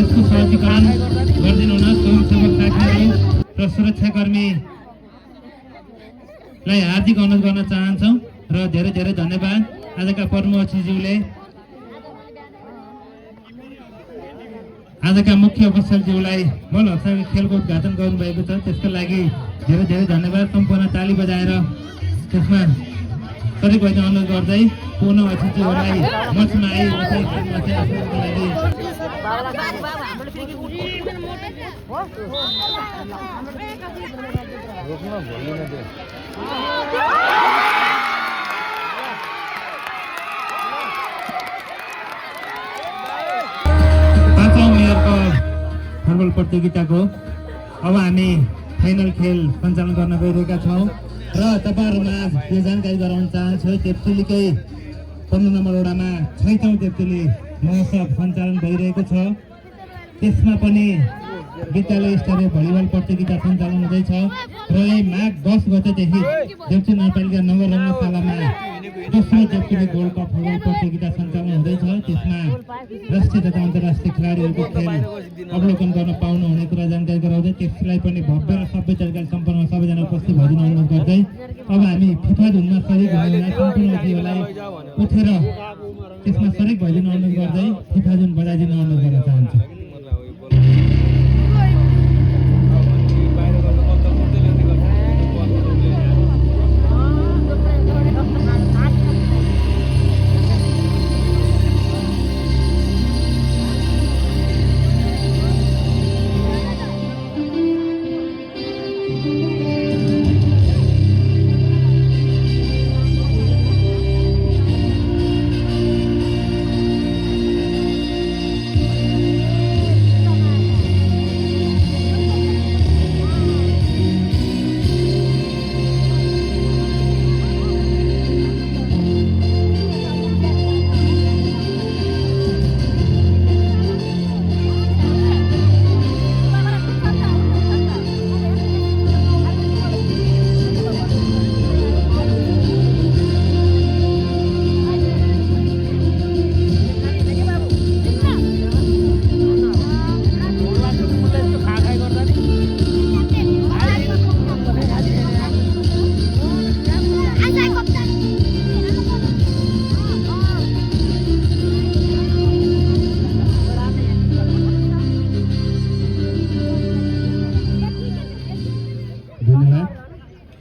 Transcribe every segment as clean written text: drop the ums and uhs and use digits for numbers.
यसको सहजीकरण गरिदिनु हुन स्वयंसेवक साथीहरू र सुरक्षाकर्मीलाई हार्दिक अनुरोध गर्न चाहन्छौँ र धेरै धेरै धन्यवाद। आजका प्रमुख अतिथिज्यूले आजका मुख्य उपस्थितज्यूलाई बल हस्ताक्षर खेलको उद्घाटन गर्नुभएको छ, त्यसको लागि धेरै धेरै धन्यवाद। सम्पूर्ण ताली बजाएर त्यसमा सधैँ भइदिन अनुरोध गर्दै पुनः अतिथिज्यूहरूलाई मञ्चमा लागि फुटबल प्रतियोगिताको अब हामी फाइनल खेल सञ्चालन गर्न गइरहेका छौँ र तपाईँहरूमा यो जानकारी गराउन चाहन्छु, तेप्चुलीकै 15 नम्बर वडामा 6औं तेप्चुली महोत्सव सञ्चालन भइरहेको छ। त्यसमा पनि विद्यालय स्तरीय भलिबल प्रतियोगिता सञ्चालन हुँदैछ र यही माघ 10 गतेदेखि तेप्चुली नगरपालिका नगर रङ्गशालामा दोस्रो तेप्चुली गोल्ड कप फुटबल प्रतियोगिता सञ्चालन हुँदैछ। त्यसमा राष्ट्रिय तथा अन्तर्राष्ट्रिय खेलाडीहरूको खेल अवलोकन गर्न पाउनुहुने कुरा जानकारी गराउँदै त्यसलाई पनि भव्य र सभ्य तरिकाले सम्पन्न सबैजना उपस्थित भइदिनु अनुरोध गर्दै अब हामी फिफा धुनमा सरिक हुनेलाई सम्पूर्ण अतिथिहरूलाई उठेर त्यसमा सरिक भइदिनु अनुरोध गर्दै फिफा धुन बजाइदिनु अनुरोध गर्न चाहन्छु।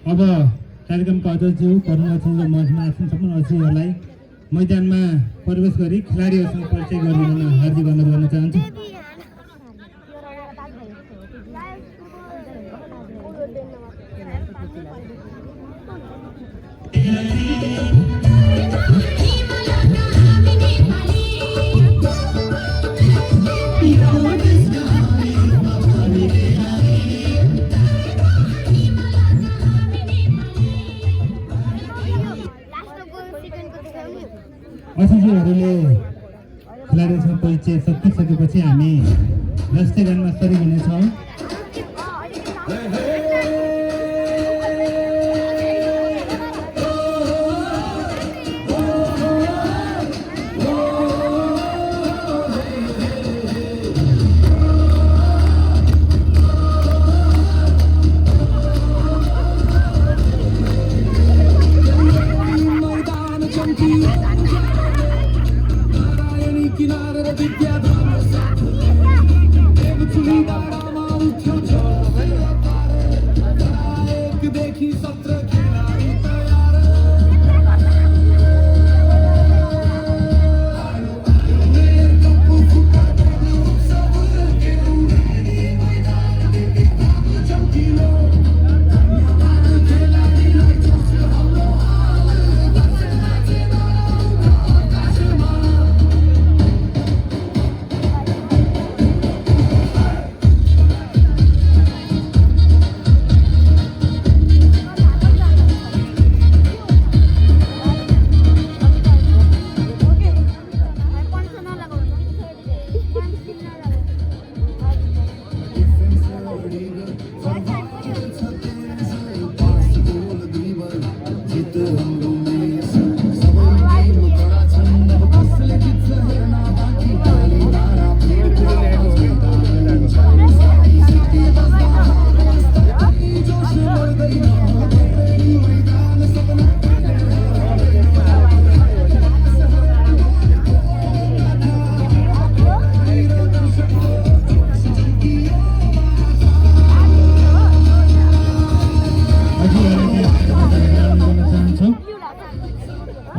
अब कार्यक्रमका अध्यक्षज्यू प्रमुखज्यू मञ्चमा आसन सम्पूर्ण अतिथिहरूलाई मैदानमा प्रवेश गरी खेलाडीहरूसँग परिचय गरिदिन हार्दिक अनुरोध गर्न चाहन्छु। अतिथिहरूले खेलाडीसँग परिचय सकिसकेपछि हामी राष्ट्रिय गानमा सरिक हुनेछौँ।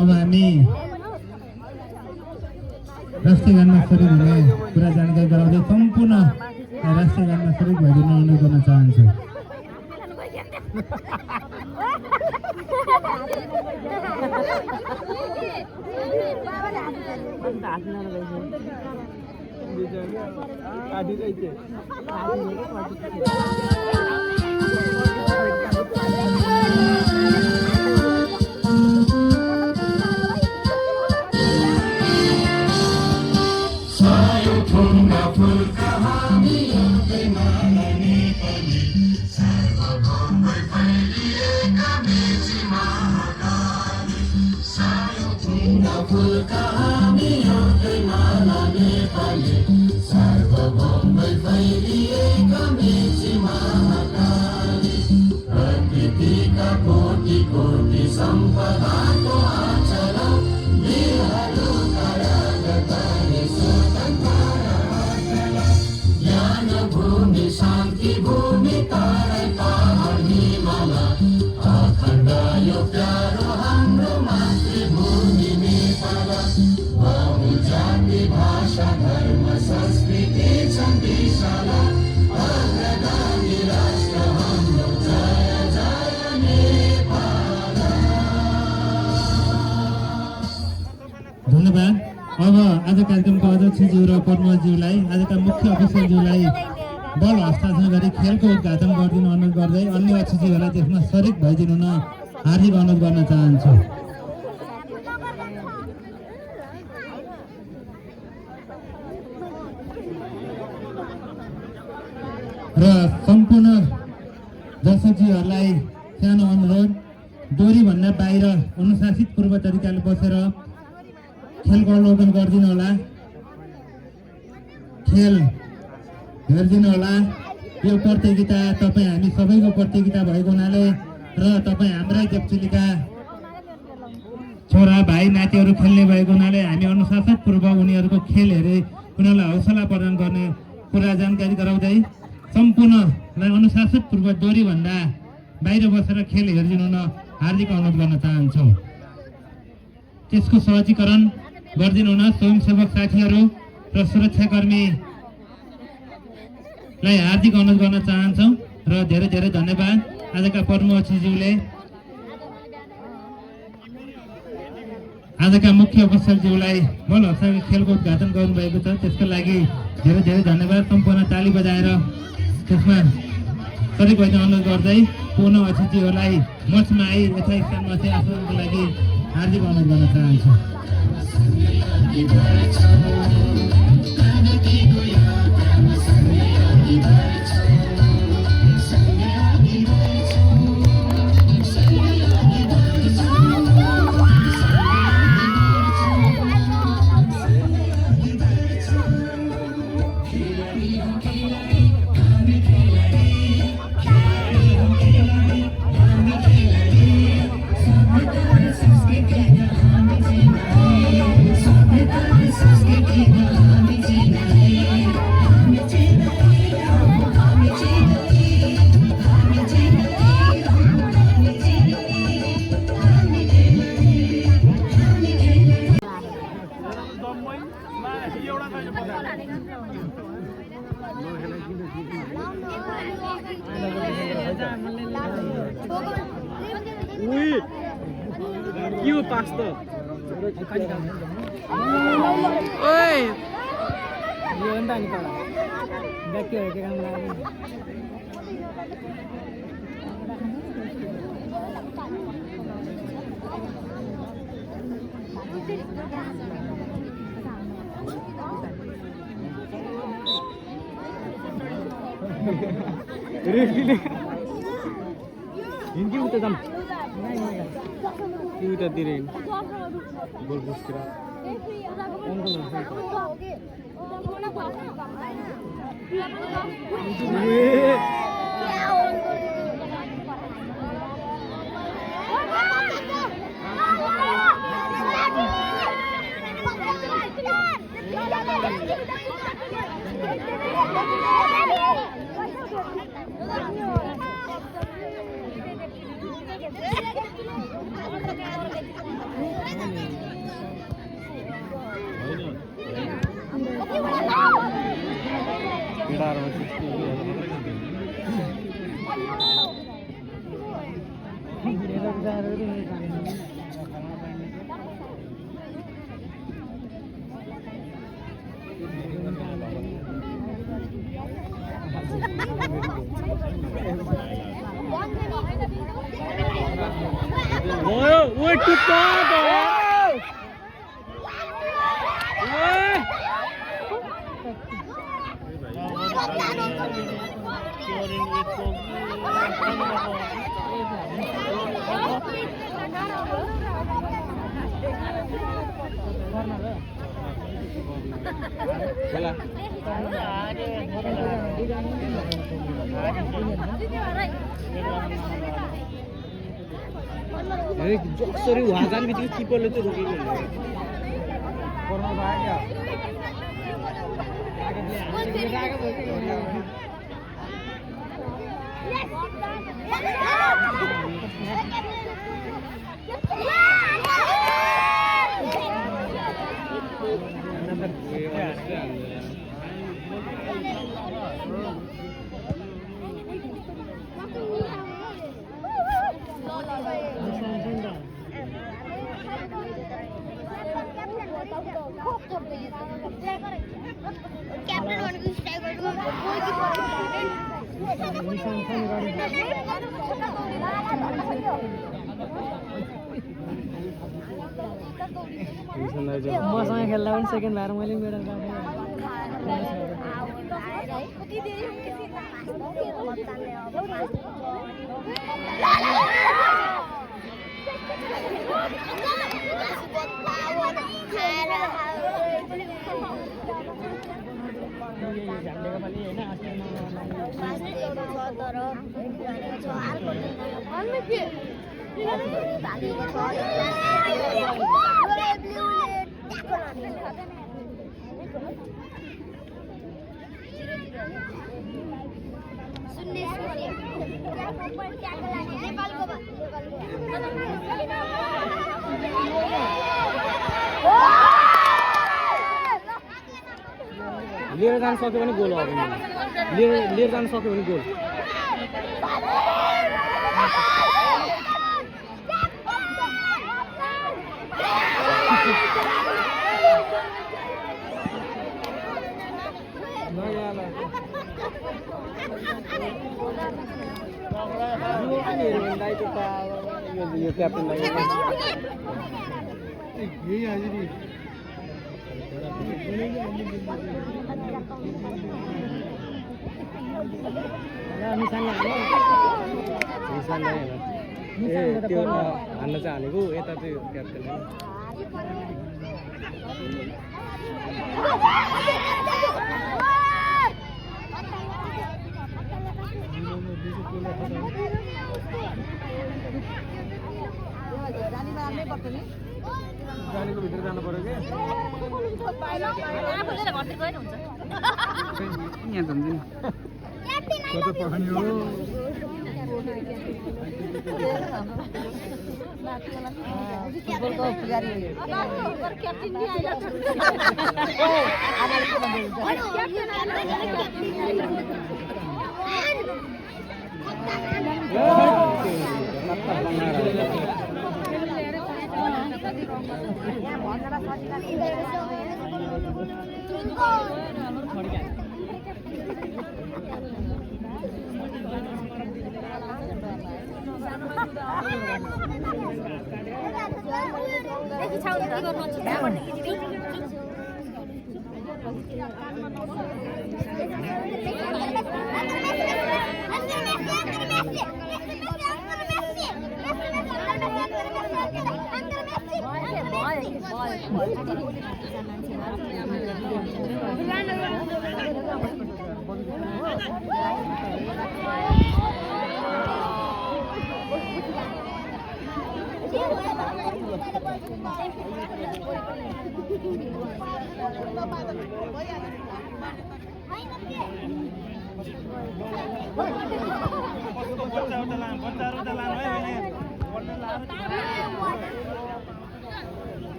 अब हामी राष्ट्रिय गानमा सरिक हुने कुरा जानकारी गराउँदै सम्पूर्ण राष्ट्रिय गानमा सरिक भइदिन अनुरोध गर्न चाहन्छु। धन्यवाद। अब आज कार्यक्रमका अध्यक्षज्यू र पद्मज्यूलाई आजका मुख्य अफिसरज्यूलाई बल हस्ताक्षर गरी खेलको उद्घाटन गरिदिन अनुरोध गर्दै अन्य अतिथिहरूलाई त्यसमा सरिक भइदिनु हुन हार्दिक अनुरोध गर्न चाहन्छु। र सम्पूर्ण दर्शकज्यूहरूलाई सानो अनुरोध, डोरीभन्दा बाहिर अनुशासित पूर्व तरिकाले बसेर खेलको अवलोकन गरिदिनु होला, खेल हेरिदिनु होला। यो प्रतियोगिता तपाईँ हामी सबैको प्रतियोगिता भएको हुनाले र तपाईँ हाम्रै देवचुलीका छोरा भाइ नातिहरू खेल्ने भएको हुनाले हामी अनुशासनपूर्वक उनीहरूको खेल हेरे उनीहरूलाई हौसला प्रदान गर्ने कुरा जानकारी गराउँदै सम्पूर्णलाई अनुशासनपूर्वक डोरीभन्दा बाहिर बसेर खेल हेरिदिनु हुन हार्दिक अनुरोध गर्न चाहन्छौँ। त्यसको सहजीकरण गरिदिनु हुन स्वयंसेवक साथीहरू र सुरक्षाकर्मीलाई हार्दिक अनुरोध गर्न चाहन्छौँ र धेरै धेरै धन्यवाद। आजका पद्मज्यूले आजका मुख्य अफिसरज्यूलाई बल हस्ताक्षर खेलको उद्घाटन गर्नुभएको छ, त्यसको लागि धेरै धेरै धन्यवाद। सम्पूर्ण ताली बजाएर त्यसमा सरिक भइदिन अनुरोध गर्दै पुनः अतिथिहरूलाई मञ्चमा आई यथास्थानमा चाहिँ आफूको लागि हार्दिक अनुरोध गर्न चाहन्छु। You pastor. Oi. You anda ni kau. Dah kira ke kan lagi. रेफ्रीले हिँड्की उता जाऊँ कि उतातिर हिँड goal पोस्टतिर Ôi chụp to rồi. जसरी वहाँ जाने बित्तिकै किपरले चाहिँ रोकेको मसँग खेल्दा पनि सेकेन्ड भएर मैले मेडल लिएर जान सक्यो भने गोल हो लिएर जान सक्यो भने गोल यो क्याप्टेन यही हाजिरी त्यो हान्न चाहिँ हानेको यता चाहिँ क्याप्टेन जानेको भित्र जानु पर्यो कि यहाँ जान्छ कता पखानी हो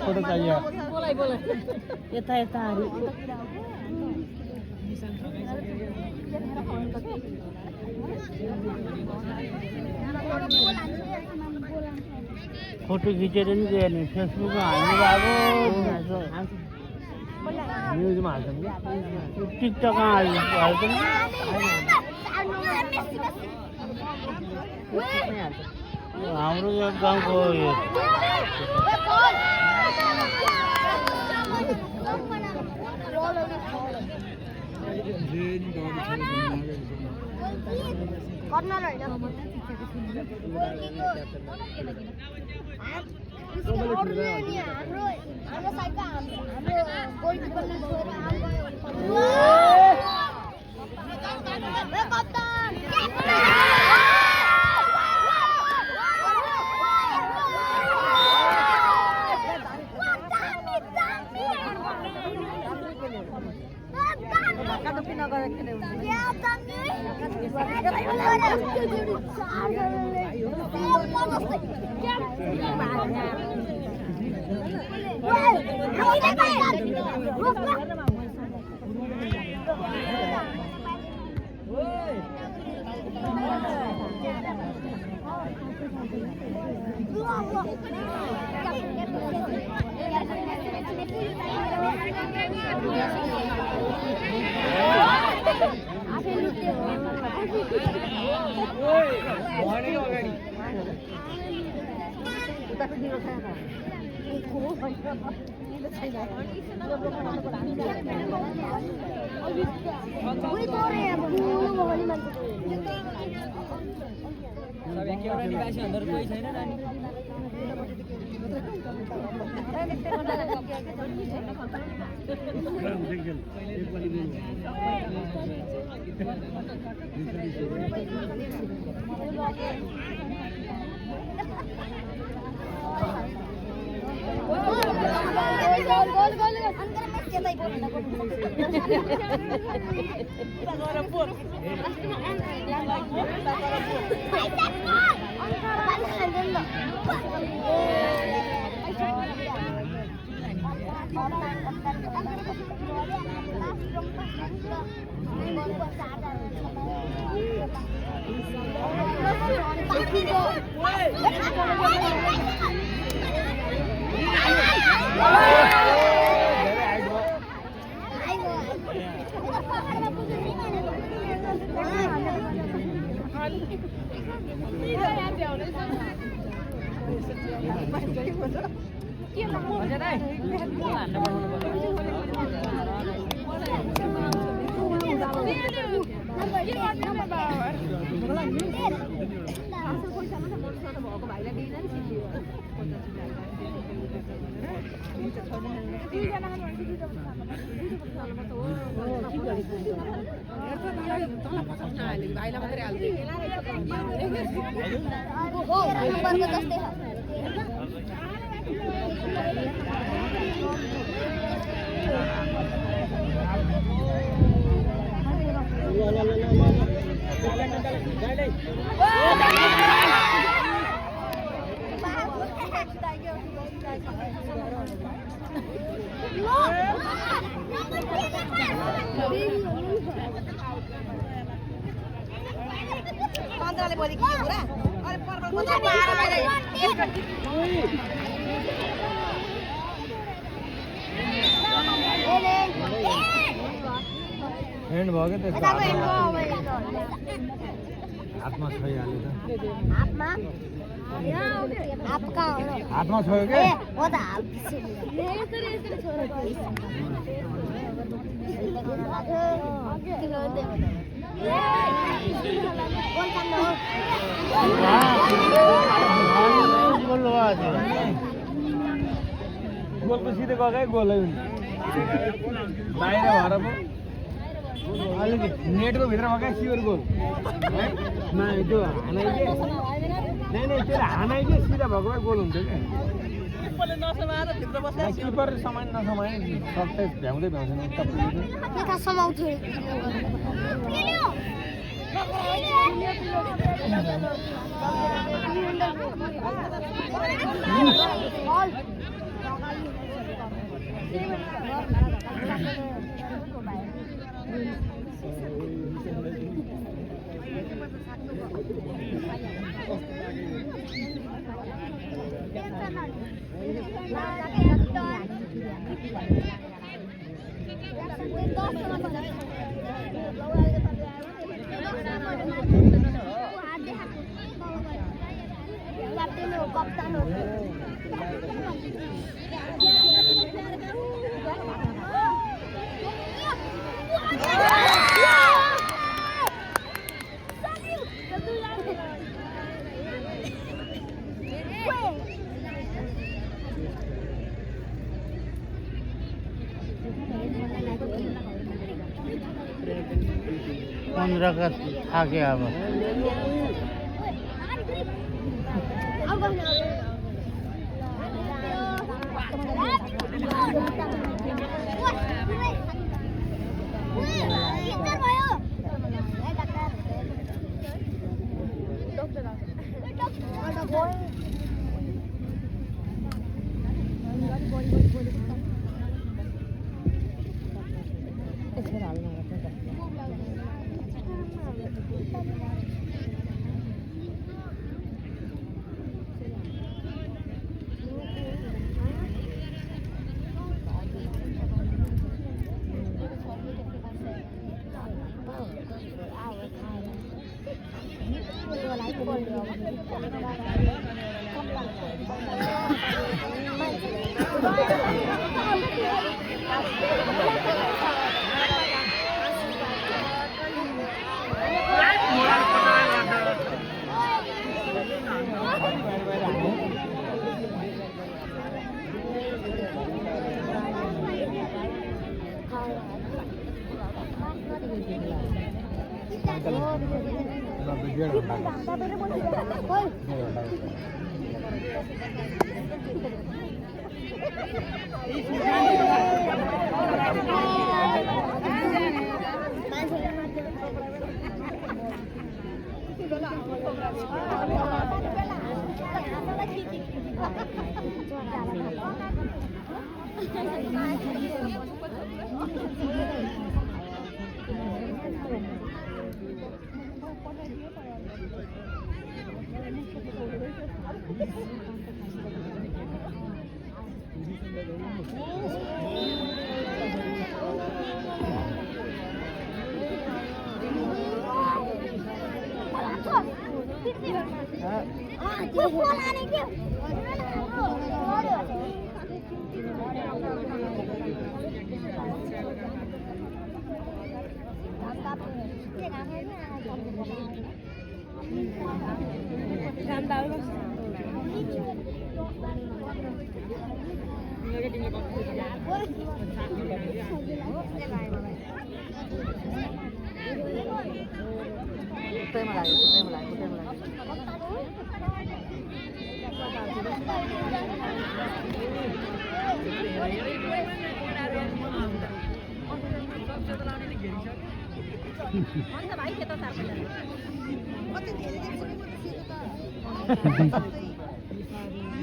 फोटो चाहिए यता यता फोटो खिचेर नि गयो नि फेसबुकमा हाल्नु अब न्युजमा हाल्छौँ कि टिकटकमा हाल्छौँ हाम्रो यो गाउँको यो कर्नर होइन हाम्रो साइडका हाम्रो गोलकिपरलाई छोडेर ह्यान्ड भयो क्या त्यसको यताको हेर्नु हातमा छोइहाल्यो त हातमा हात कहाँ हो हातमा छोयो क्या ए हो त हात गोलको सिधै गएकै गोलै हुन्छ बाहिर भएर पो अलिकति नेटको भित्रमा क्या स्योर गोल है त्यो हानै के नहीं त्यसले हानै के सिधा भएको भए गोल हुन्थ्यो क्या किपर समाइन नसमाइन सबै भ्याउँदै भ्याउँदैन यता समाउँथ्यो कप्तान हो पंद्रह का था क्या अब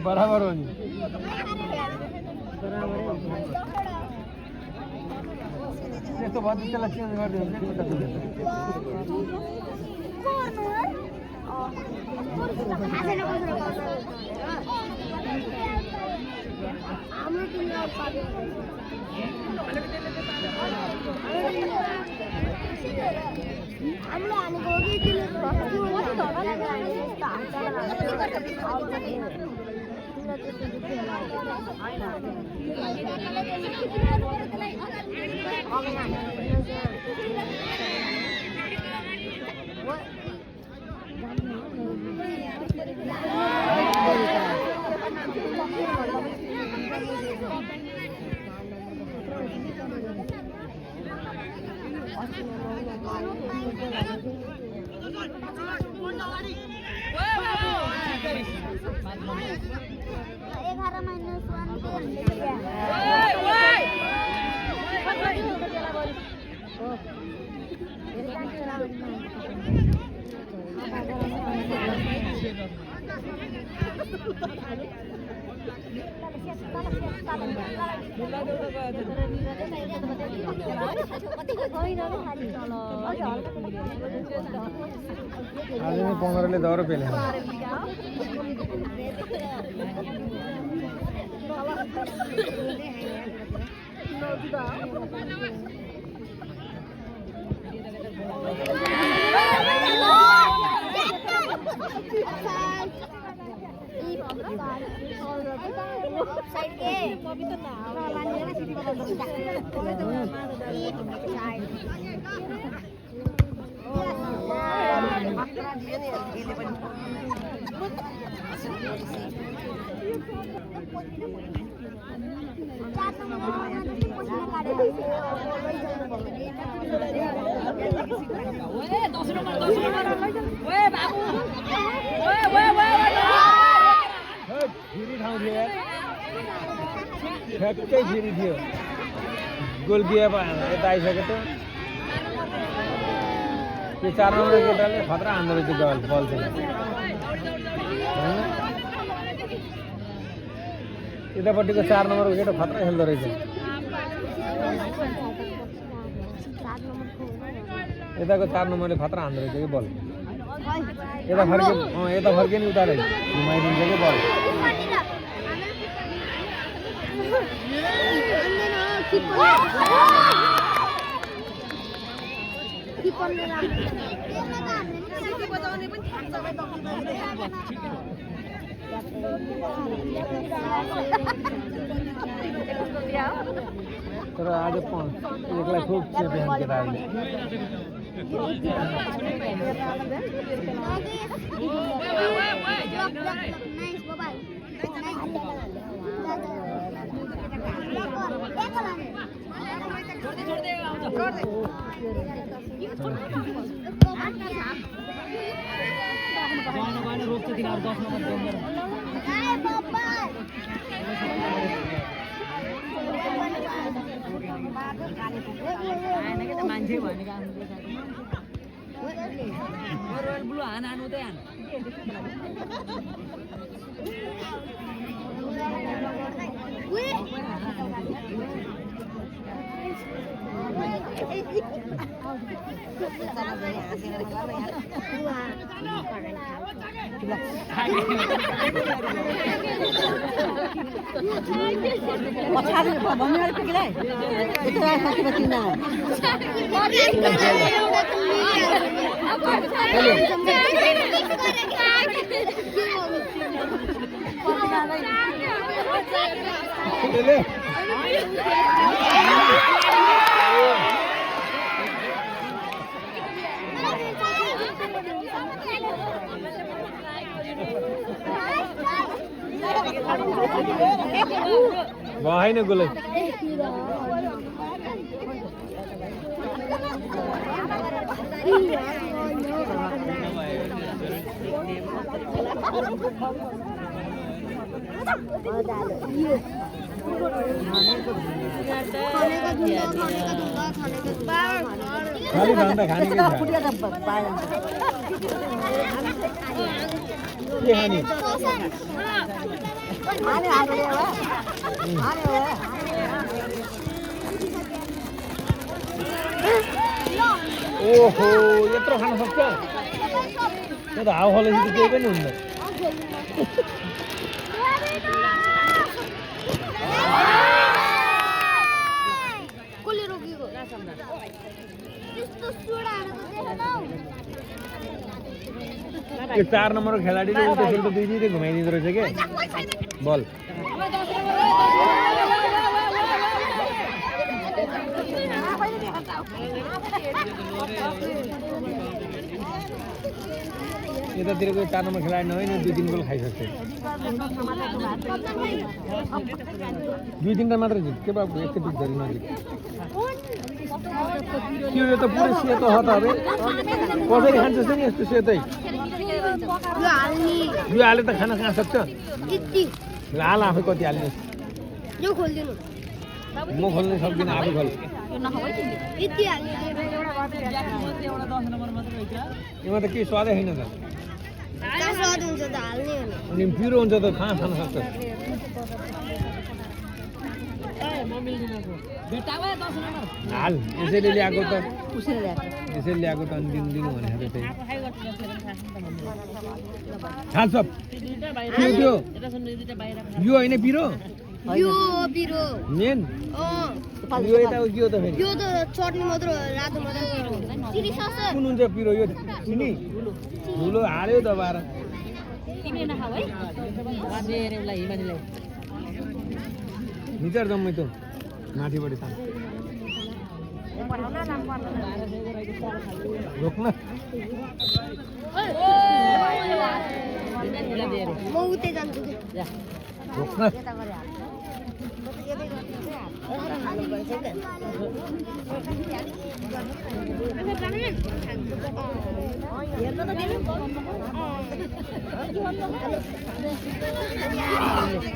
बराबर हो नि त्यस्तो भयो त्यसलाई चेन्ज गरिदिनु हाम्रो हामीले हानेको हो कि तिमीले आज नै 15ले 10 रुपैयाँ फेरि ठाउँ थियो यार ठ्याक्कै फेरि थियो गोल किया यता आइसक्यो त त्यो 4 नम्बर केटाले खतरा हान्दो रहेछ बल चाहिँ यतापट्टिको 4 नम्बरको केटा खतरा खेल्दो रहेछ यताको 4 नम्बरले खतरा हान्दो रहेछ कि बल यता फर्के नि उतारे घुमाइदिन्छ कि बल तर आज एकलाई खुब च्याम्पियन केटाहरूले मान्छे भनेको ब्लू हान उतै हान होइन गोलै खाली खाँदा खाने के खाने ओहो यत्रो खान सक्छ त्यो त हावा खाले केही पनि हुन्न कसले रोकेको यो 4 नम्बरको खेलाडीले त्यसले त 2 दिँदै घुमाइदिँदो रहेछ के बल यतातिरको 4 नम्बर खेलाडी नभए नि 2-3 गोल खाइसक्छ 2-3 मात्र जित के बाबु एकचोटि धरि नजित यो त पुरै सेतो छ त अबे कसरी खान्छस् नि यस्तो सेतै यो हाले त खाना कहाँ सक्छ हाल आफै कति हाल्ने यो खोल्दिनु म खोल्न सक्दिनँ आफै खोल यसमा त केही स्वादै छैन त अनि पिरो हुन्छ त कहाँ खान सक्छ हाल यसैले ल्याएको त यसैले ल्याएको त अनि दिनु भनेर त्यही खान्छ त्यो यो होइन पिरो यो पिरो मेन यो यता के हो त फेरि यो त चटनी मात्र रातो मात्र चिनी सस कुन हुन्छ पिरो यो चिनी धुलो हाल्यो दबाएर निचार जम्मै त माथिबाट तान रोक्न म उतै जान्छु रोक्न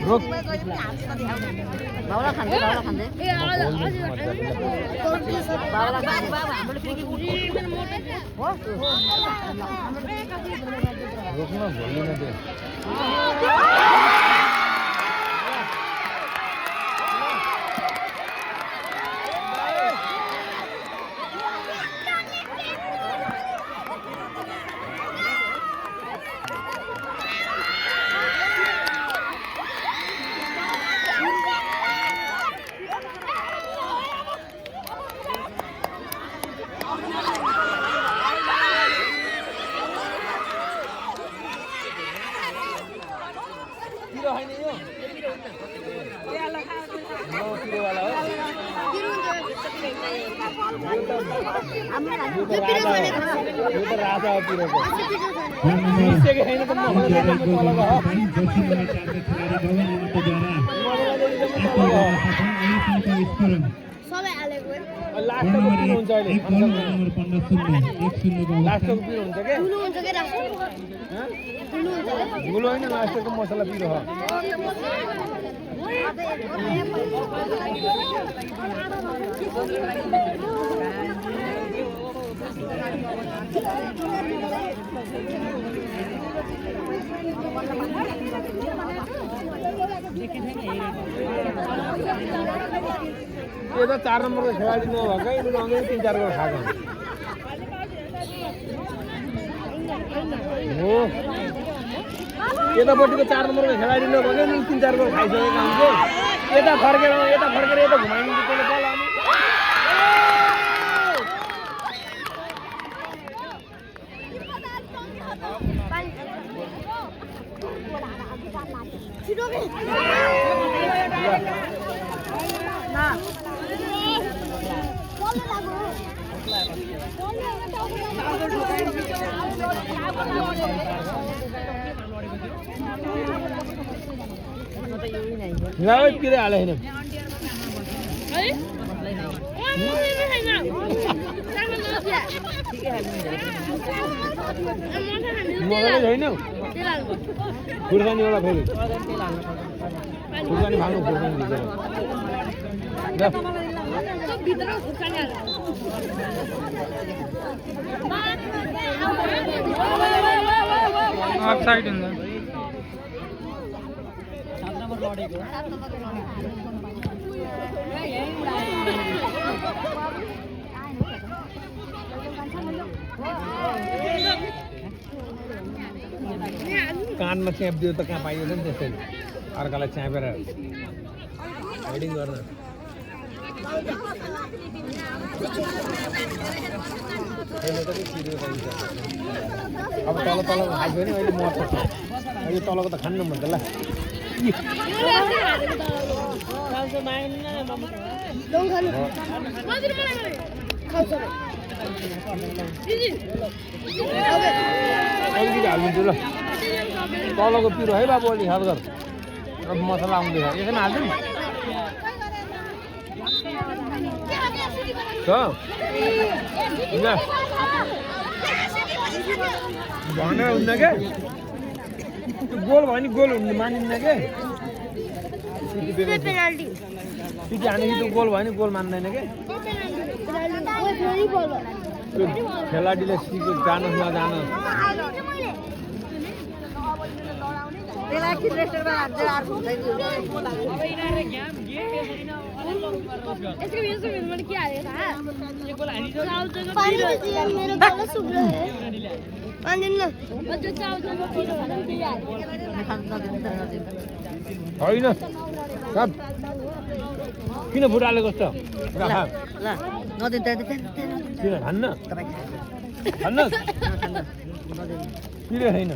रोक बाउला खान्छ रोक्न भोलिन दे राजा हो पिरोको सबै हालेको लास्टको पिरो हुन्छ अहिले लास्टको पिरो हुन्छ के ठुलो हुन्छ के राख्छु ठुलो हुन्छ धुलो होइन लास्टको मसला पिरो हो यो त 4 नम्बरको खेलाडी नभएकै उनीहरूले 3-4 गोल खाएको हो यतापट्टिको 4 नम्बरको खेलाडी नभएकै 3-4 गोल खाइसकेका हुन्छ यता फर्केर यता घुमाइदिन्छ त्यसले बल आउने किरे हाले होइन मगाले छैन खुर्सानी एउटा फेरि खुर्सानी भाग्नु खुर्सानी साइड हुन्छ कानमा च्यापिदियो त कहाँ पाइयो नि त्यसरी अर्कालाई च्यापेर हेडिङ गर्न अब तल तल खाइसक्यो नि अहिले मर्छ अहिले तलको त खानु भन्दा ल अलिकति हालिदिन्छु ल तलको पिरो है बाबु अलि हात गर अब मसला आउँदैछ यसैमा हाल्छु नि भनेर हुन्न क्या गोल भयो नि गोल हुनु मानिन्न क्या पिटी हानेपछि त गोल भयो नि गोल मान्दैन क्या त्यो खेलाडीले सिकेको जानुहोस् नजानुहोस् होइन किन फुटाले कस्तो किन खान्न खान्न पिरो छैन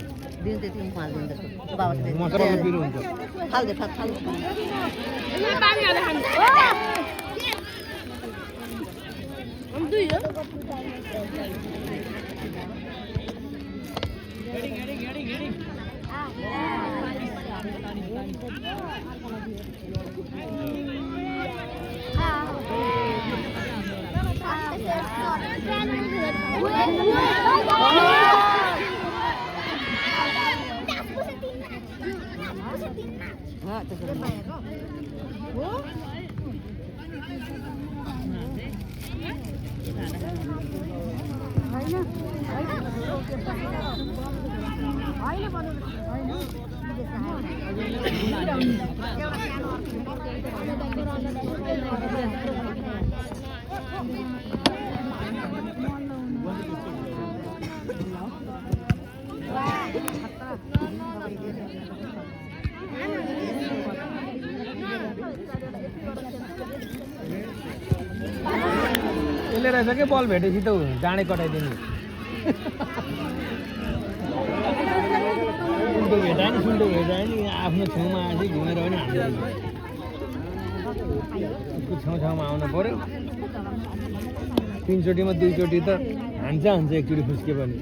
मसलाको पिरो हुन्छ यसले रहेछ के बल भेटेपछि त डाँडै कटाइदिने उल्टो भेटायो नि सुल्टो भेटायो नि आफ्नो छेउमा आएपछि घुमेर पनि हाल्दैन उसको छेउछाउमा आउनु पर्यो 3 चोटिमा 2 चोटि त हान्छ एकचोटि फुस्के पनि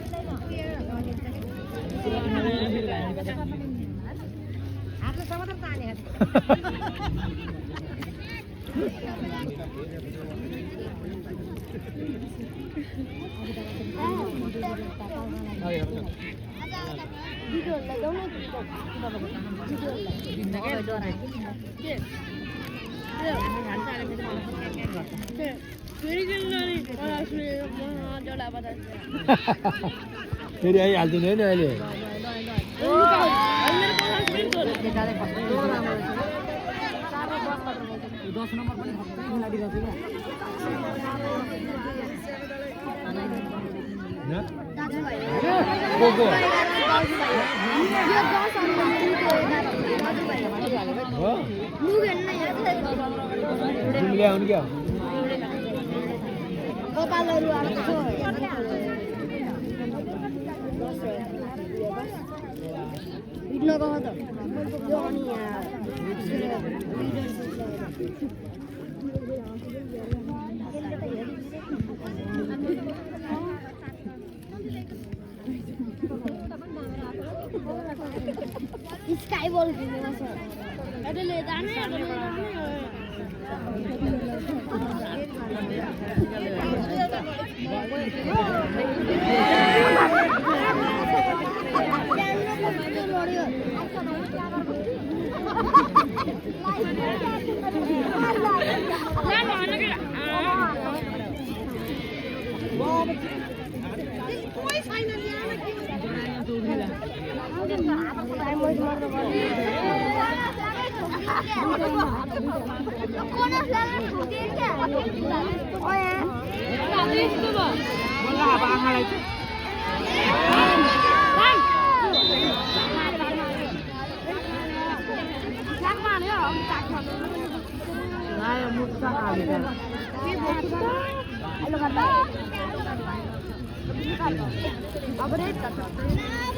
फेरि आइहाल्छु नि होइन अहिले ल्याउनु क्या स्काई बॉल खेल्नु छ अरे ले जाने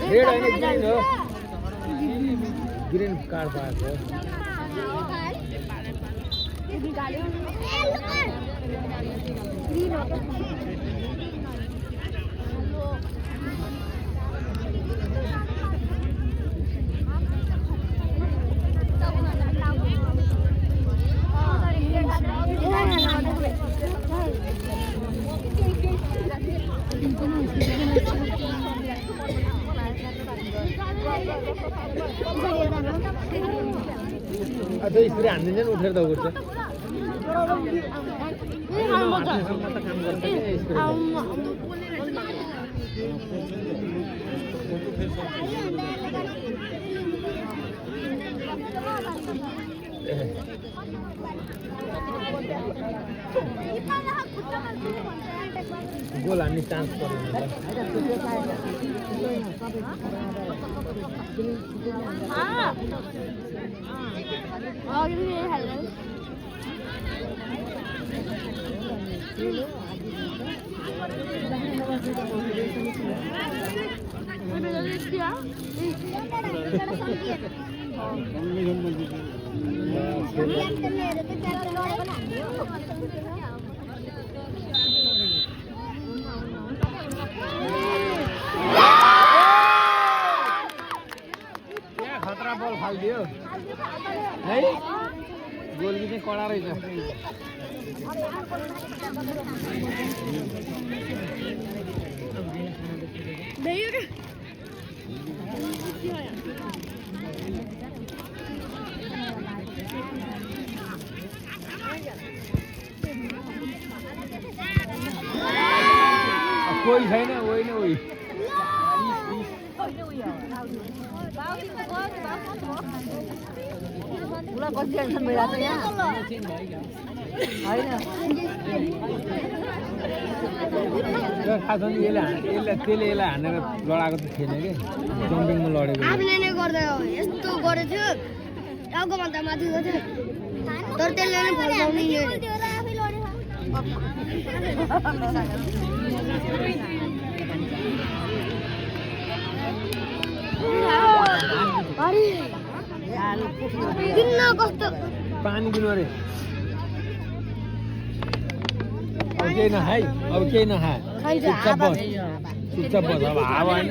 रेड होइन ग्रिन हो ग्रिन कार्ड पाएको अझै स्प्रे हानिदिन्छ नि उठेर दौड्छ गोल हान्ने चान्स परेन खतरा बल फालिदियो है गोलकी चाहिँ कडा रहेछ कोही छैन होइन उही खास त्यसले यसलाई हानेर लडाएको त थिएन कि जम्पिङमा लडेको आफूले नै गर्दा यस्तो गरेको थियो टाउकोभन्दा माथि गएको थियो तर त्यसले नै फर्काउने किन्न कस्तो पानी दिनु अरे अब केही नखाइ अब केही नखा चुपचाप बस चुपचाप बस अब हावा होइन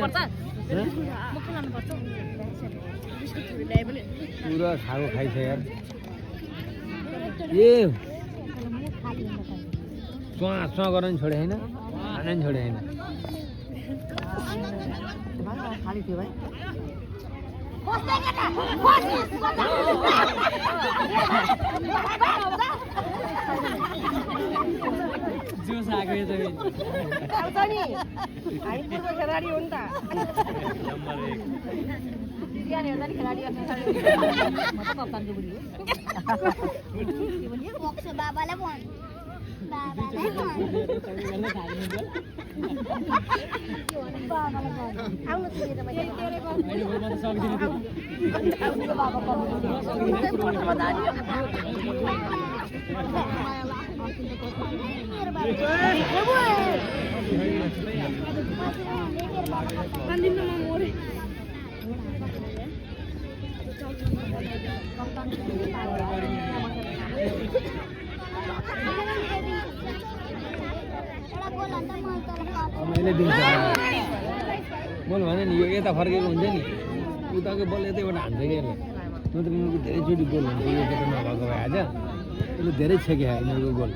पुरा खाएको खाइछ यार ए चुवा गर्न नि छोडे होइन खान नि छोडे होइन जोस आएको यो खेलाडी हो नि त बाबालाई फोन मैले दिन्छ मैले भने नि यो यता फर्केको हुन्छ नि उताको बल यतैबाट हान्छ कि यसले नत्र यिनीहरूको धेरैचोटि गोल हुन्छ यो केटा नभएको भए आज यसले धेरै छेके यिनीहरूको गोल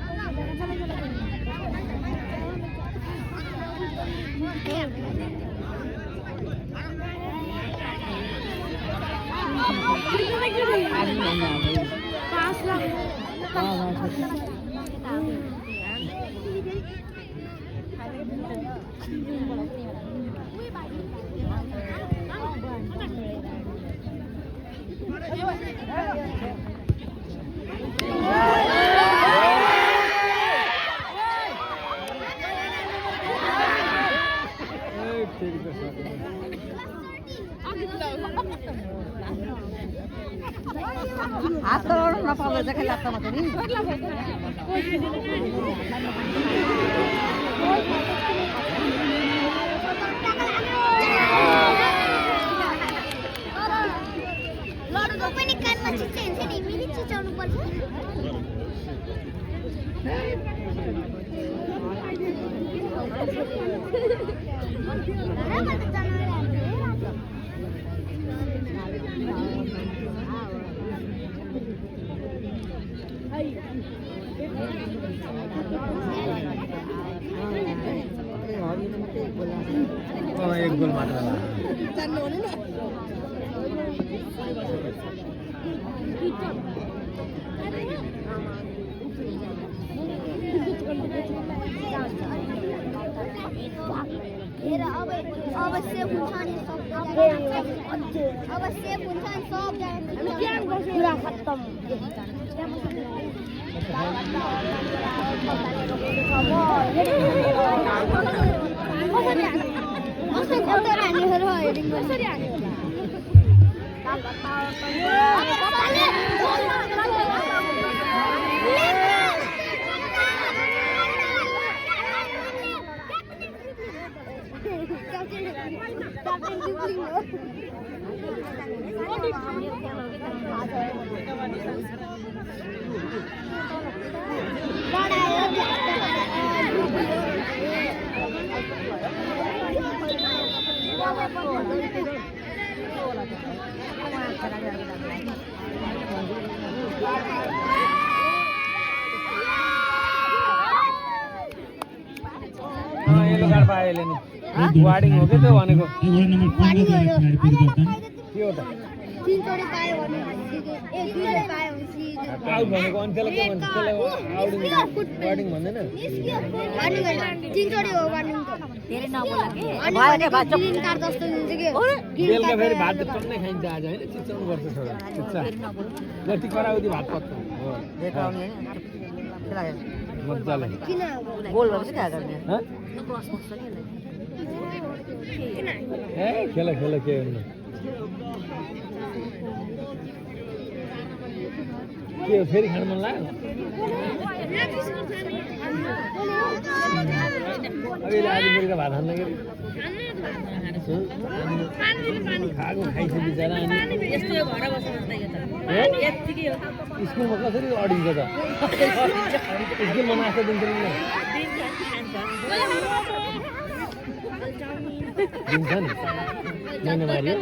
हात Una power jaga laptop mata ni. लडको पनि कानमा चिच्चाइन्छ नि फेरि चिचाउनु पर्छ एक गोल मात्र अब सेभ हुन्छ नि सब अब सेभ हुन्छ नि सब पुरा खत्तम येलो कार्ड पाएले नि वार्डिङ हो के त्यो भनेको वार्ड नम्बर 15 जना खेलाडी फेरि दर्ता के हो त तीनचोटि पायो भने एक दुईले पायो भने आउट भनेको अनि त्यसलाई के भन्छ त्यसलाई आउटिङ वार्डिङ भन्दैन वार्निङ होइन तीनचोटि हो वार्निङ त धेरै नबोला के भयो के भात ग्रीन कार्ड जस्तो हुन्छ के बेलुका फेरि भात त टन्नै खाइन्छ आज होइन चिच्चाउनु पर्छ छोरा चिच्चा जति कराउँदै भात पक्छ हो देखाउने हैन खेलायो मजाले किन गोल भएपछि क्या गर्ने ह क्रस बक्स नि ए खेल खेल के हुन्न के हो फेरि खान मन लाग्यो अहिले आज बेलुका भात खान्न के खाएको खाइसक्यो बिचरा अनि यस्तो घर बस्नु त यो त यतिकै हो स्कुलमा कसरी अडिन्छ त स्कुलमा नास्ता दिन्छ नि दिन्छ नि महिना मारियो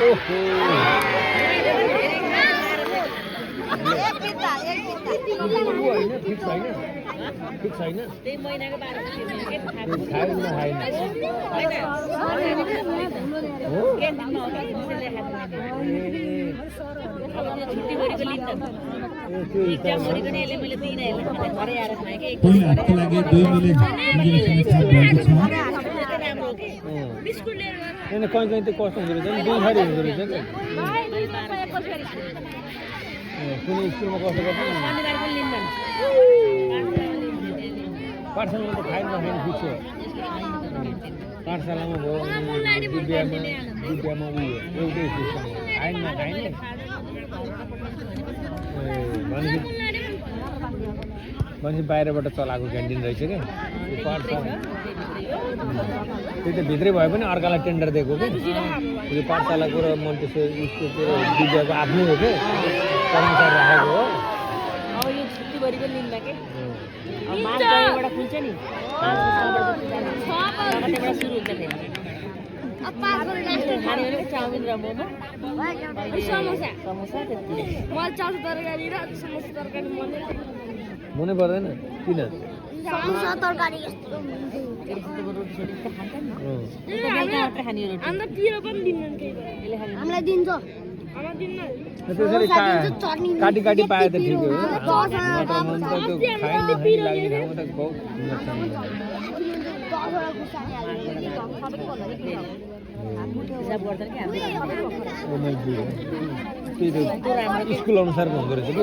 ओहो होइन फिक्स होइन फिक्स होइन त्यही महिनाको 12 खायो कि नखाएन हो क्यान्टिनमा हो छुट्टी गरेको लिन्छ एक्जाम गरेको नि यसले मैले दिइनँ यसले घरै आएर खाएँ कि पहिलो हप्ता लागि 2 मिलियन इन्जिनियरसँग भएको छ राम्रो के बिस्कुट लिएर होइन कहीँ कहीँ त्यो कस्तो हुँदो रहेछ नि दुई थरी हुँदो रहेछ नि कुनै स्कुलमा कस्तो गर्छ नि शनिबार पनि लिन्छन् पाठशालामा त खाइ नखाने फिक्स हो पाठशालामा भयो विद्यामा उयो एउटै सिस्टम हो खाइन नखाने भनेपछि बाहिरबाट चलाएको क्यान्टिन रहेछ क्या त्यो पाठशाला त्यही त भित्रै भए पनि अर्कालाई टेन्डर दिएको कि यो पाठशालाको र मन्टेसरी स्कुलको विद्याको आफ्नै हो कि कर्मचारी राखेको हो अब यो छुट्टी गरेको लिन्छ के अब मार्च गएबाट खुल्छ नि 5 गतेबाट सुरु हुन्छ फेरि अब 5 गते खाने भनेको चाउमिन र मोमो समोसा समोसा त्यति मलाई चाउमिन तरकारी र समोसा तरकारी मनै पर्दैन किन समोसा तरकारी यस्तो रोटी सोटी त खान्छ नि बेलुका मात्र खाने रोटी अन्त पिरो पनि दिन्छन् के यसले खाने हामीलाई दिन्छ हामीलाई दिन्न त्यसरी काटी काटी पाए त ठिक हो नत्र मन त त्यो खाइ नखाइ लाग्ने ठाउँमा त बहुत नोक्सान हुन्छ हिसाब गर्दैन कि हाम्रो त्यही त स्कुल अनुसारको हुँदो रहेछ कि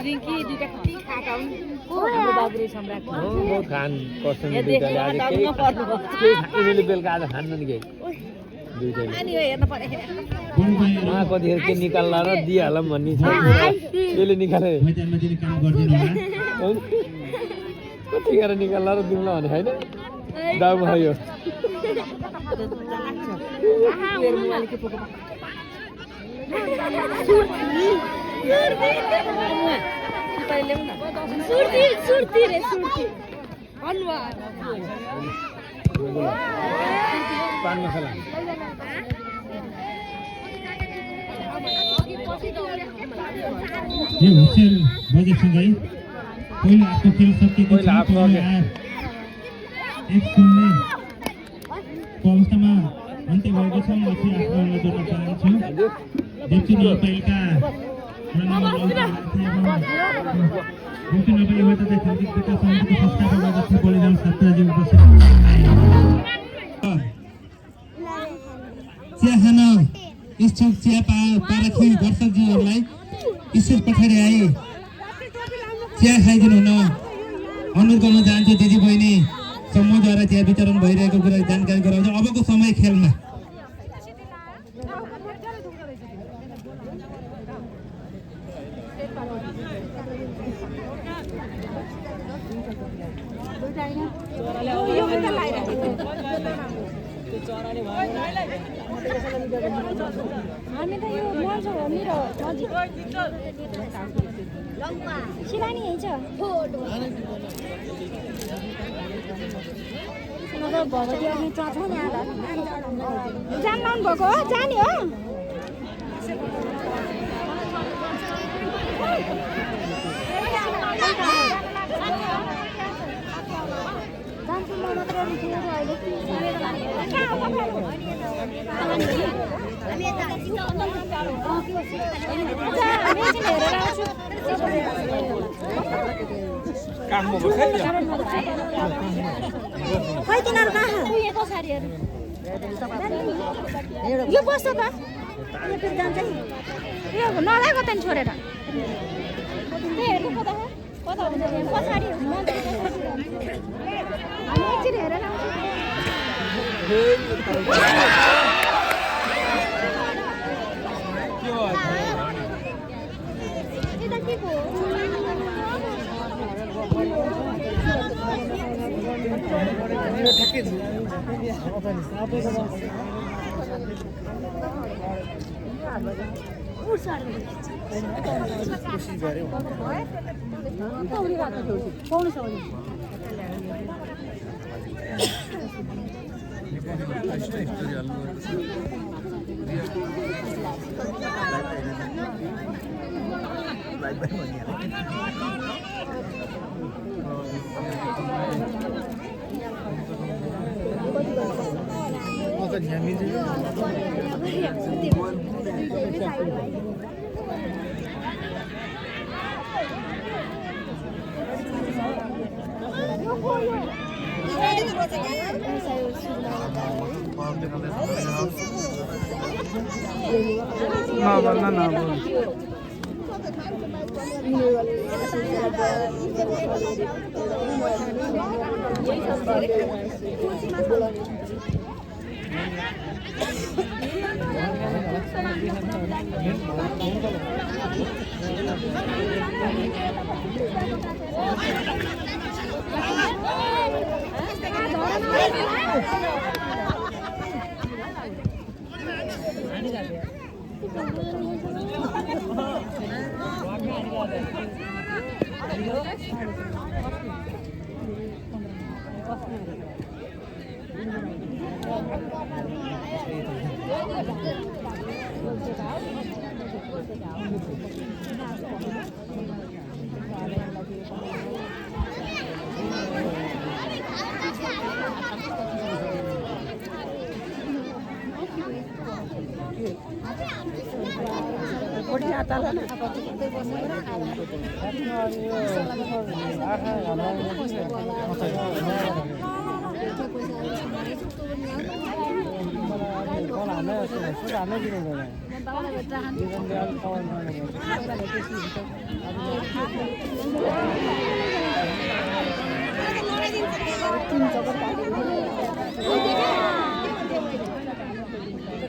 रिङ्की दुईटा कति खाएका हुन् हाम्रो बाबुले सम्राट बहुत खान पर्छन् दुईटाले आज केही बेलुका आज खान्न नि केही दुईटाले हेर्न पर्यो बढी भएर कतिखेर के निकाल्ला र दिइहालौँ भन्ने छ यसले निकाले मैदानमा दिने काम गरिदिनु होला कतिखेर निकाल्ला र दिउँला भने होइन दाउमा यो सुर्ती रे सुर्ती अनुहार पान मसला यो हुसेल बजेसँगै पहिलो हाफको खेल सकिएको पहिलो हाफ छ सक्यो। 1-0 को अवस्थामा अन्त्य भएको छ म फेरि आफ्नो जोड्न चाहन्छु देख्छु नपाइलका नेपाली एउटा खेलकुद विकास समितिको संस्थापक अध्यक्ष बलिराम छात्रज्यू उपस्थित चिया खान इच्छुक चिया पारखी दर्शकज्यूहरूलाई ईश्वर पठाएर आए चिया खाइदिनु हुन अनुरोध गर्न चाहन्छु दिदी बहिनी समूहद्वारा चिया वितरण भइरहेको कुरा जानकारी गराउँछ अबको समय खेलमा हामी त यो मल्छ हो मेरो नजिक शिलानी हेर्छ नभए भगवती अनि चर्छ नि जान्न भएको हो जाने हो जान्छु म मात्र खै तिनीहरू कहाँ यो बस्छ त जान्छ नि यो नलागो त छोडेर हेर्नु कता हुन्छ पछाडि हामी एकछिन हेरेर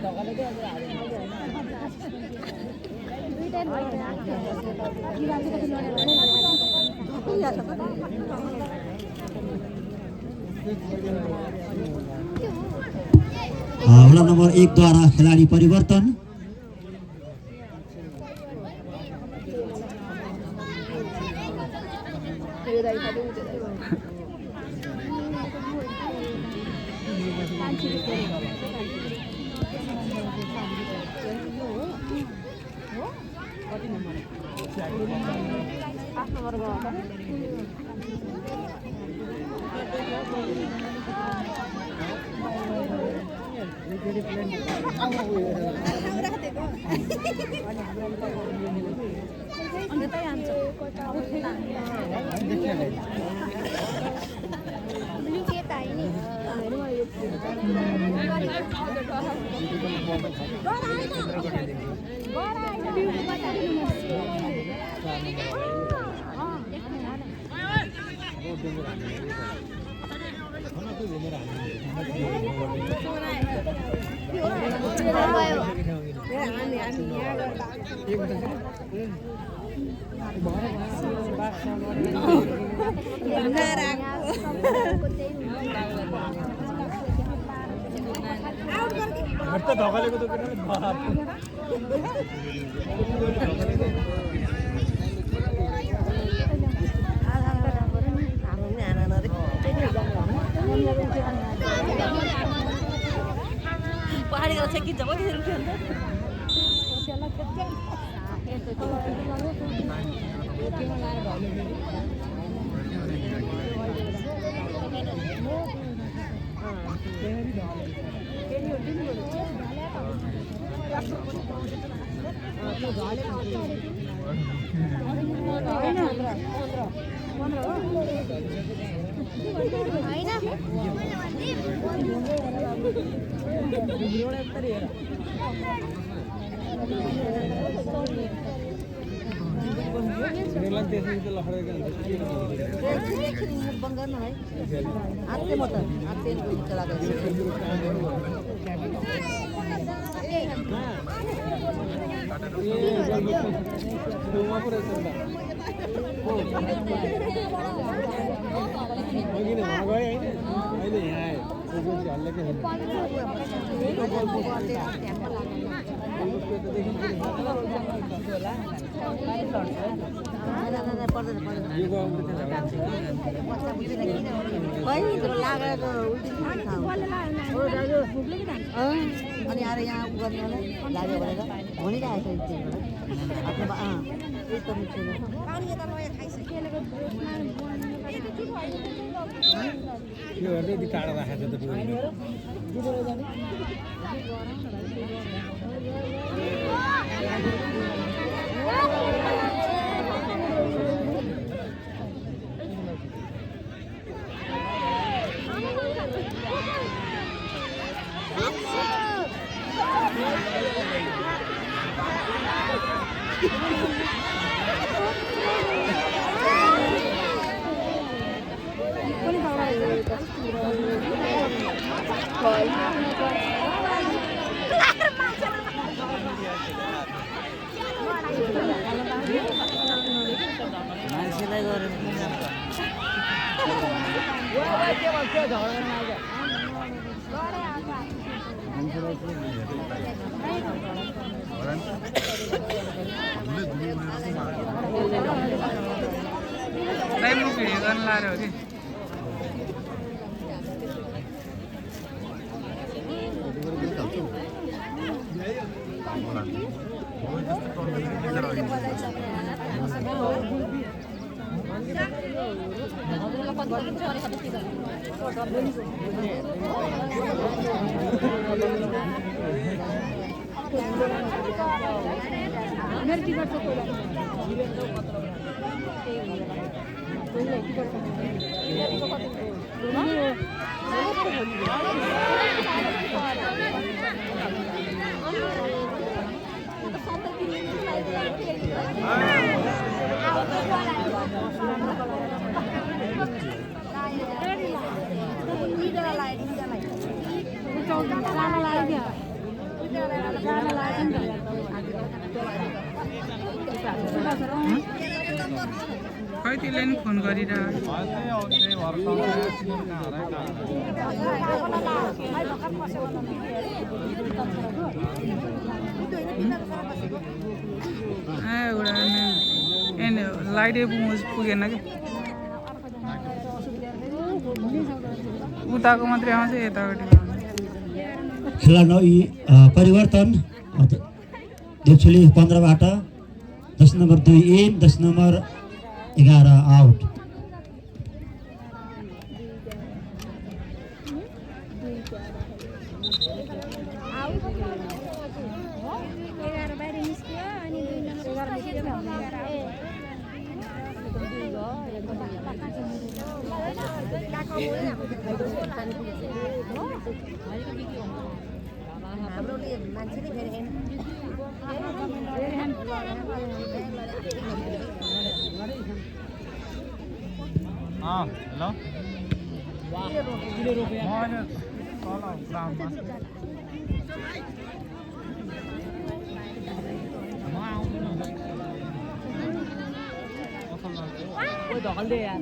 वडा नम्बर 1 द्वारा खेलाडी परिवर्तन। पहाडीको छेकिन्छ पनि अनि आएर यहाँ गर्नेलाई लाग्यो भनेर भनिरहेको छ यो हेर्दै टाढा राखेको छ मान्छेलाई गरेर खै त्यसले नि फोन गरिरहेको एउटा लाइटै पुगेन कि उताको मात्रै आउँछ यतापट्टि खेलाडी परिवर्तन देउछुली 15बाट 10 नम्बर 2 इन 10 नम्बर 11 आउट। मान्छेले फेरि हेलो ढल्दै यार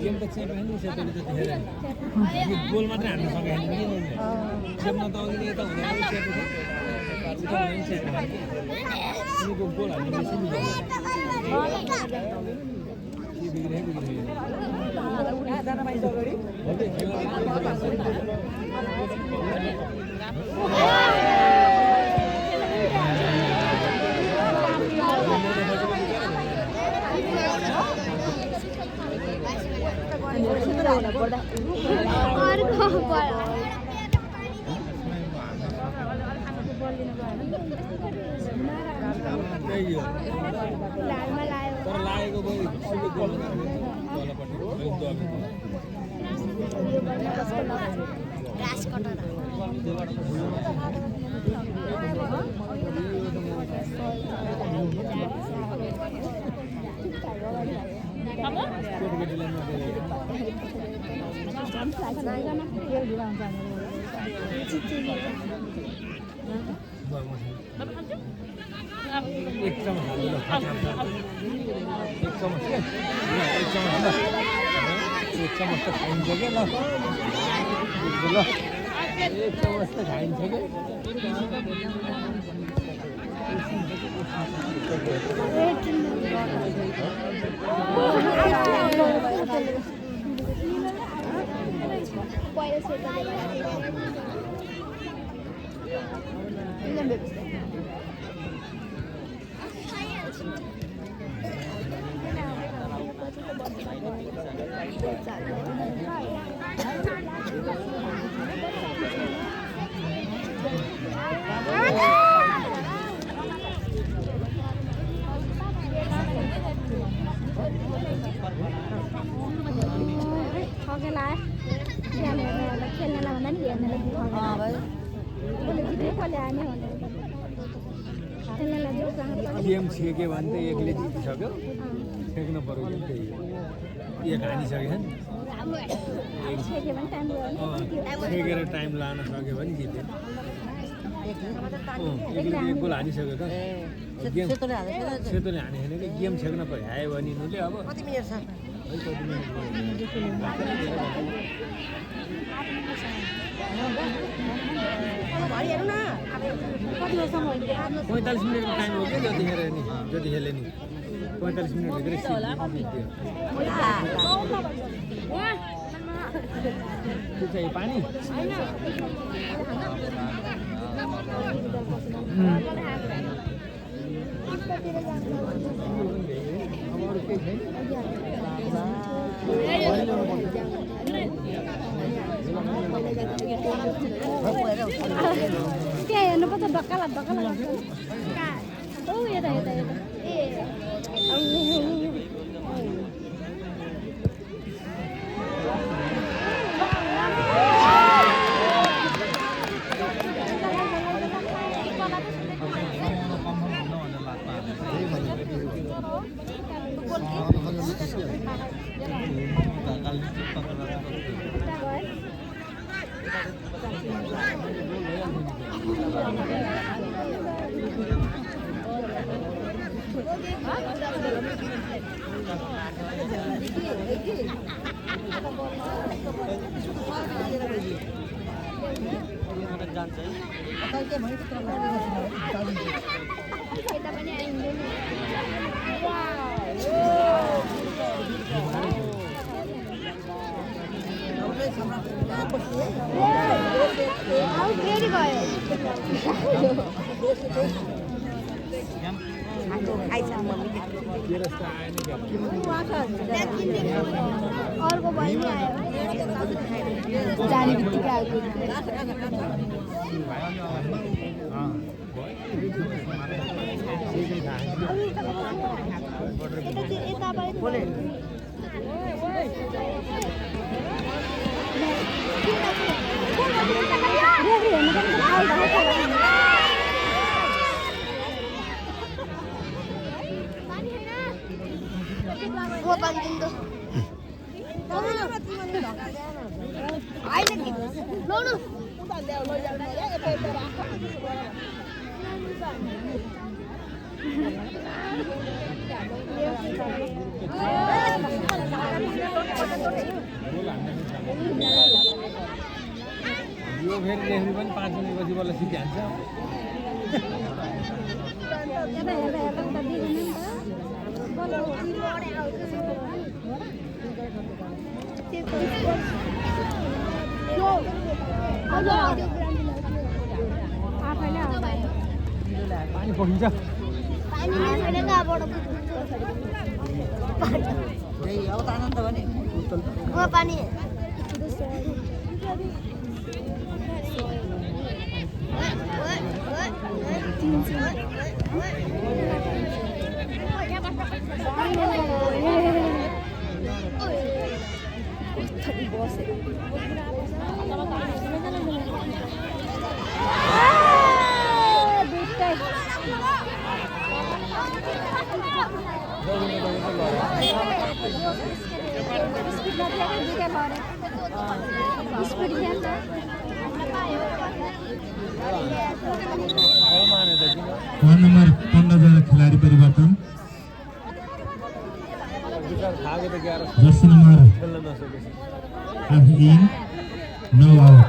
गेम त च्याम्पियन नि सेतोले त देखेर यो गोल मात्र हान्न सकेन नि खेल्न त अघि यता हुँदैन यो गोल हान्ने मेसिन नि तर लागेको भयो सिधै गोल एक चम्मच हाल्नु एक चम्मच त खाइन्छ क्या ल एक चम्मच त खाइन्छ क्या गेम छेक्यो भने त एकले जितिसक्यो छेक्नु पर्यो कि त्यही हो एक हानिसक्यो नि छेकेर टाइम लान सक्यो भने जित्यो एकले एक गोल हानिसक्यो त गेम सेतोले हाने छैन कि गेम छेक्न भ्यायो भने यिनीहरूले अब कति मिनट छ पैँतालिस मिनटको टाइम हो क्या जतिखेर नि जतिखेरले नि 45 मिनटभित्रै त्यो चाहिँ पानी त्यहाँ हेर्नुपर्छ ढक्काला ओ यता अर्को बहिनी आयो जाने बित्तिकै आएको यो फेरि रेफ्री पनि 5 मिनेटपछि बल्ल सिद्ध्यान्छ पानी पखिन्छ अब त आनन्द भने पानी वार्ड नम्बर 15 जना खेलाडी परिवर्तन जर्सी नम्बर 8 इन 9 आउट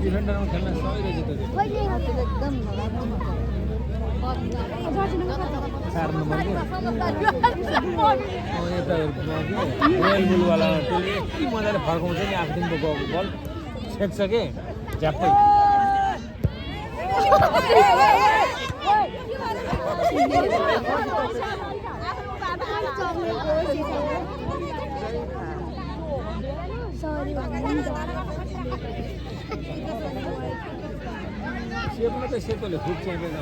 डिफेन्डरमा खेल्न सकिरहेछ त्यो एकदम 4 नम्बर यता रोयल बुलवाला त्यसले यति मजाले फर्काउँछ नि आफूदेखिको गएको बल छेक्छ के झ्याप्पै सेपमा त सेतोले खुब च्याम्पियन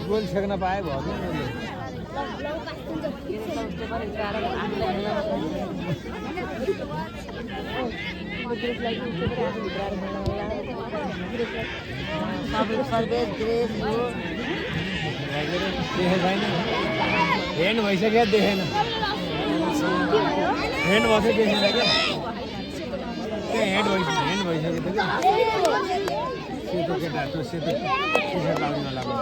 गोल छेक्न पाए भयो हेन्ड भइसक्यो देखेन हेन्ड भयो देखेन क्या हेन्ड भइसक्यो त सेतो केटाहरू सेतो टी-सर्ट लाउने नलाग्नु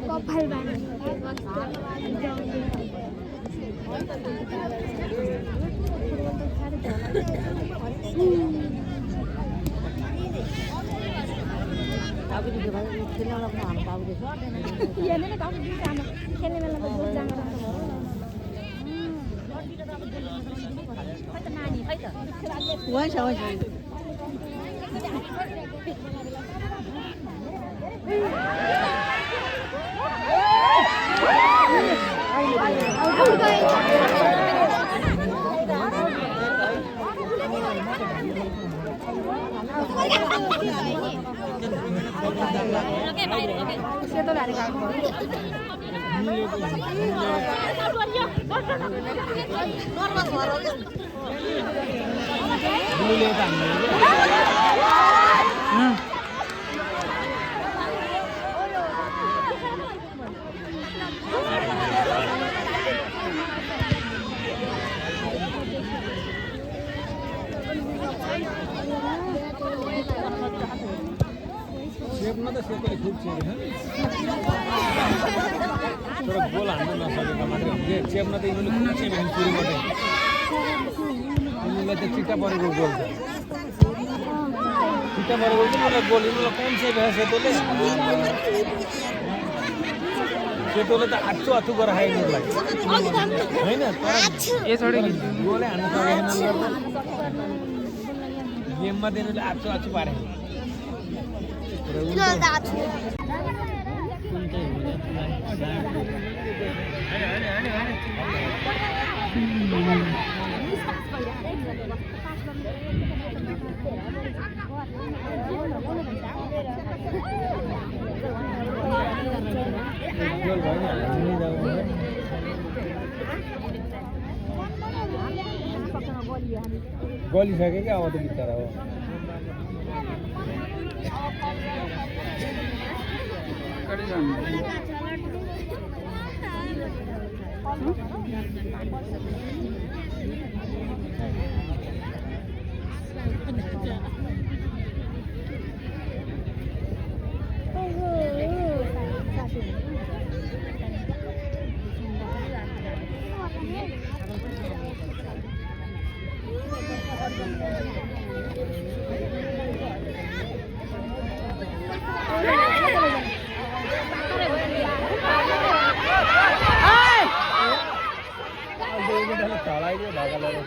कपाल बानी तर गोल हान्न नसकेको मात्रै चेप्न त यिनीहरूले कुन चेपेन सुरुबाटै यिनीहरूलाई त चिट्टा परेको गोल छ चिट्टा परेको चाहिँ मलाई गोल यिनीहरूलाई कम चेपेको सेतोले त आच्छु आच्छु गरेर खायो यिनीहरूलाई होइन यसरी गोलै हान्न सकेन गेममा त यिनीहरूले आच्छु आच्छु पारे गलिसक्यो क्या अब त बिचरा हो चलाइदियो ढाका लगेर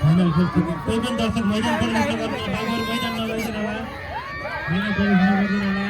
फाइनल खेल कोही पनि दर्शक मैदान प्रवेश नगर्नु मैदान नगइदिनु होला मैदान प्रवेश नगरिदिनु होला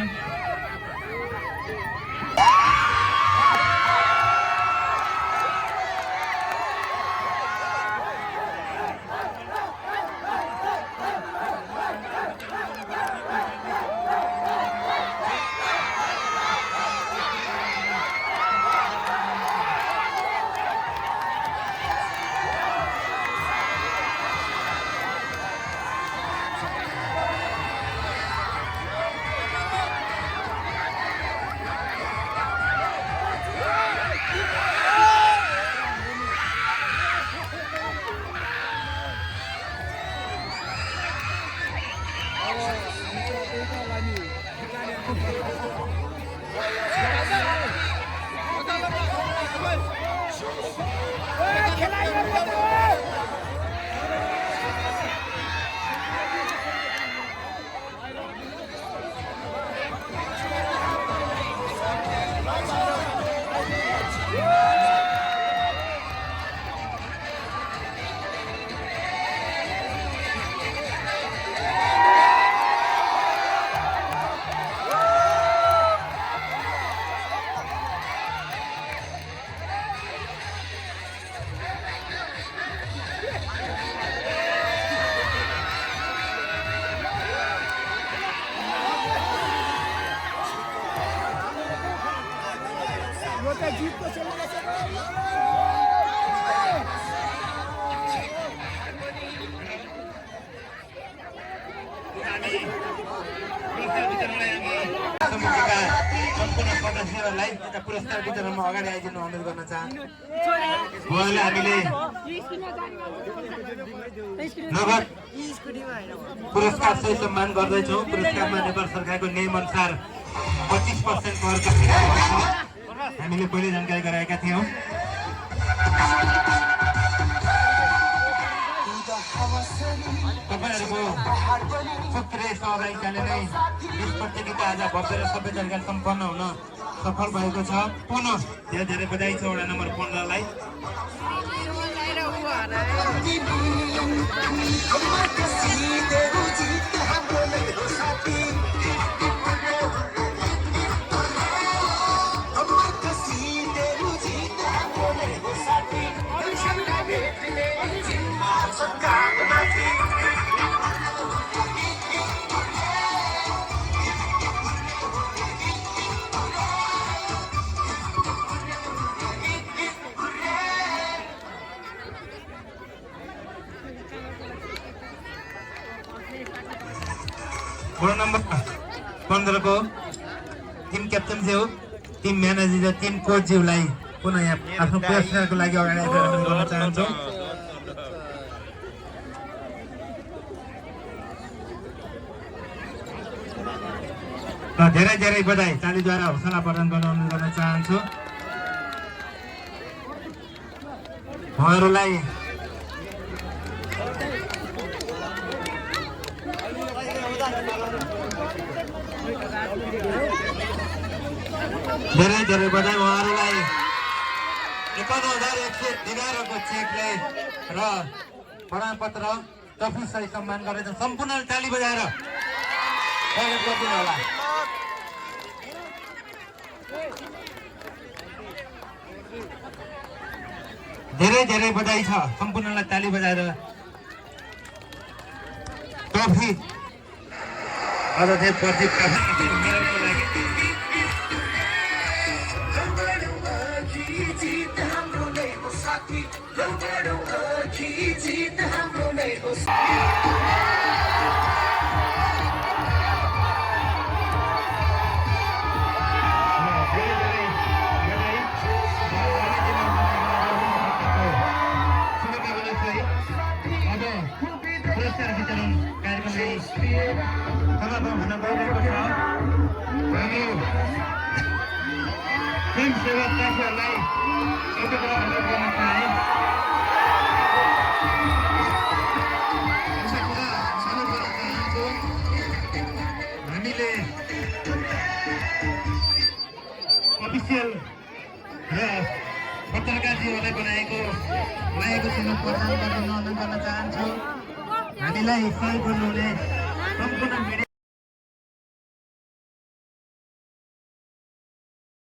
सम्पूर्ण सदस्यहरूलाई एउटा पुरस्कार वितरणमा अगाडि आइदिनु अनुरोध गर्न चाहन्छु। उहाँले हामीले नगद पुरस्कार सहित सम्मान गर्दैछौँ। पुरस्कारमा नेपाल सरकारको नियम अनुसार 25% कर हामीले पहिले जानकारी गराएका थियौँ। तपाईँहरूको सक्रिय सहभागिताले नै यस प्रतियोगिता आज भव्य र सबै तरिकाले सम्पन्न हुन सफल भएको छ। पुनः धेरै धेरै बधाई छ वडा नम्बर 15लाई। वडा नम्बर 15 को टिम क्याप्टन ज्यू, टिम म्यानेजर, टिम कोच ज्यूलाई पुनः यहाँ आफ्नो पुरस्कारको लागि अगाडि आइदिनु गर्न चाहन्छु। धेरै धेरै बधाई तालीद्वारा हौसला प्रदान गर्न अनुरोध गर्न चाहन्छु। उहाँहरूलाई धेरै धेरै बधाई। उहाँहरूलाई 51,111 को चेकले र प्रमाणपत्र ट्रफी सहित सम्मान गरेर सम्पूर्ण ताली बजाएर स्वागत गरिदिनु होला। धेरै धेरै बधाई छ सम्पूर्णलाई ताली बजाएर ट्रफी अझ धेरै प्रदीप मेडलको लागि पुरस्कार वितरण कार्यक्रमलाई समापन हुन गइरहेको छ। हामी स्वयंसेवक साथीहरूलाई एउटा कुरा अनुरोध गर्न चाहे। हामीले अफिसियल र पत्रकारजीहरूलाई बनाएको सुनक प्रदान गर्न अनुरोध गर्न चाहन्छु। हामीलाई सहयोग गर्नुहुने सम्पूर्ण